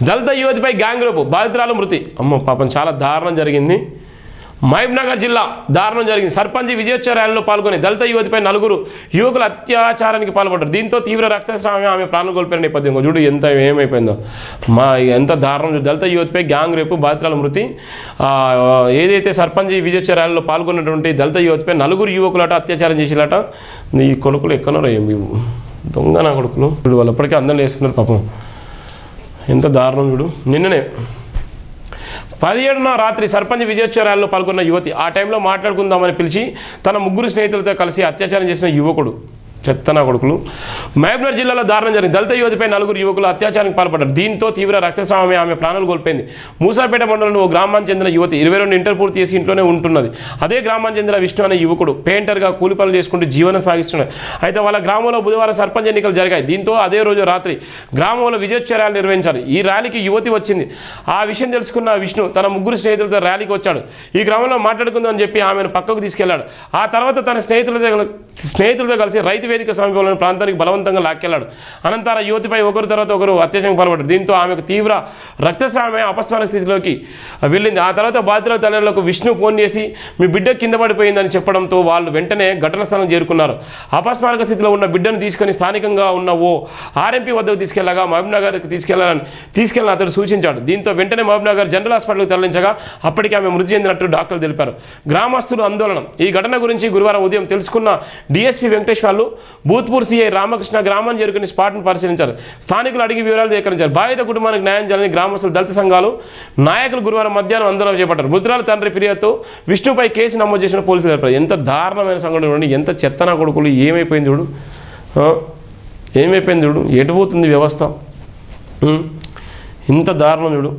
దళిత యువతిపై gang రేపు బాధితురాలు మృతి. అమ్మో పాపం చాలా దారుణం జరిగింది. మహబూబ్నగర్ జిల్లా దారుణం జరిగింది. సర్పంచ్ విజయోత్సవ ర్యాలీలో పాల్గొని దళిత యువతిపై 4 యువకులు అత్యాచారానికి పాల్పడ్డారు. దీంతో తీవ్ర రక్తస్రావం ఆమె ప్రాణం కోల్పోయిన నేపథ్యం చూడు ఎంత ఏమైపోయిందో. ఎంత దారుణం. దళిత యువతిపై గ్యాంగ్ రేపు బాధితురాలు మృతి. ఏదైతే సర్పంచ్ విజయోత్సవ ర్యాలీలో పాల్గొన్నటువంటి దళిత యువతిపై 4 యువకులట అత్యాచారం చేసేలాట. ఈ కొడుకులు ఎక్కడో ఏమి దొంగ నా కొడుకులు చూడు, వాళ్ళు ఎప్పటికీ అందరం వేస్తున్నారు పాపం. ఎంత దారుణం చూడు. నిన్ననే 17న రాత్రి సర్పంచ్ విజయోత్సవ ర్యాలీలో పాల్గొన్న యువతి ఆ టైంలో మాట్లాడుకుందామని పిలిచి తన 3 స్నేహితులతో కలిసి అత్యాచారం చేసిన యువకుడు. చెత్తనా కొడుకులు. మహబూబ్నగర్ జిల్లాలో దారుణం జరిగింది. దళిత యువతిపై 4 యువకులు అత్యాచారానికి పాల్పడ్డారు. దీంతో తీవ్ర రక్తస్రావమే ఆమె ప్రాణాలు కోల్పోయింది. మూసాపేట మండలంలో ఓ గ్రామానికి చెందిన యువతి 22 ఇంటర్ పూర్తి చేసి ఇంట్లోనే ఉంటున్నది. అదే గ్రామానికి చెందిన విష్ణు అనే యువకుడు పెయింటర్గా కూలి పనులు చేసుకుంటూ జీవనం సాగిస్తున్నాడు. అయితే వాళ్ళ గ్రామంలో బుధవారం సర్పంచ్ ఎన్నికలు జరిగాయి. దీంతో అదే రోజు రాత్రి గ్రామంలో విజయోత్సవ ర్యాలీ నిర్వహించారు. ఈ ర్యాలీకి యువతి వచ్చింది. ఆ విషయం తెలుసుకున్న విష్ణు తన 3 స్నేహితులతో ర్యాలీకి వచ్చాడు. ఈ గ్రామంలో మాట్లాడుకుందామని చెప్పి ఆమెను పక్కకు తీసుకెళ్లాడు. ఆ తర్వాత తన స్నేహితులతో కలిసి రైతు వేదిక సమీపంలోని ప్రాంతానికి బలవంతంగా లాక్కెళ్లాడు. అనంతరం యువతిపై ఒకరు తర్వాత ఒకరు అత్యాచారానికి పాల్పడ్డారు. దీంతో ఆమెకు తీవ్ర రక్తస్రావమే అపస్మారక స్థితిలోకి వెళ్ళింది. ఆ తర్వాత బాధితుల తల్లిదండ్రులకు విష్ణు ఫోన్ చేసి మీ బిడ్డ కింద పడిపోయిందని చెప్పడంతో వాళ్ళు వెంటనే ఘటనా స్థలం చేరుకున్నారు. అపస్మారక స్థితిలో ఉన్న బిడ్డను తీసుకొని స్థానికంగా ఉన్న ఓ ఆర్ఎంపీ వద్దకు తీసుకెళ్లగా మహబూబ్నగర్కి తీసుకెళ్లని అతడు సూచించాడు. దీంతో వెంటనే మహబూబ్నగర్ జనరల్ హాస్పిటల్కి తరలించగా అప్పటికి ఆమె మృతి చెందినట్టు డాక్టర్లు తెలిపారు. గ్రామస్తులు ఆందోళన. ఈ ఘటన గురించి గురువారం ఉదయం తెలుసుకున్న డీఎస్పీ వెంకటేశ్వర్లు భూత్పూర్ సిఐ రామకృష్ణ గ్రామాన్ని చేరుకుని స్పాట్ను పరిశీలించారు. స్థానికులు అడిగి వివరాలు సేకరించారు. బాధిత కుటుంబానికి న్యాయం చేయాలని గ్రామస్తులు, దళిత సంఘాలు నాయకులు గురువారం మధ్యాహ్నం ఆందోళన చేపట్టారు. మృతురాల తండ్రి ఫిర్యాదుతో విష్ణుపై కేసు నమోదు చేసిన పోలీసులు తెలిపారు. ఎంత దారుణమైన సంఘటన చూడండి. ఎంత చెత్తనా కొడుకులు. ఏమైపోయింది చూడు. ఏమైపోయింది చూడు. ఎటు పోతుంది వ్యవస్థ. ఇంత దారుణం చూడు.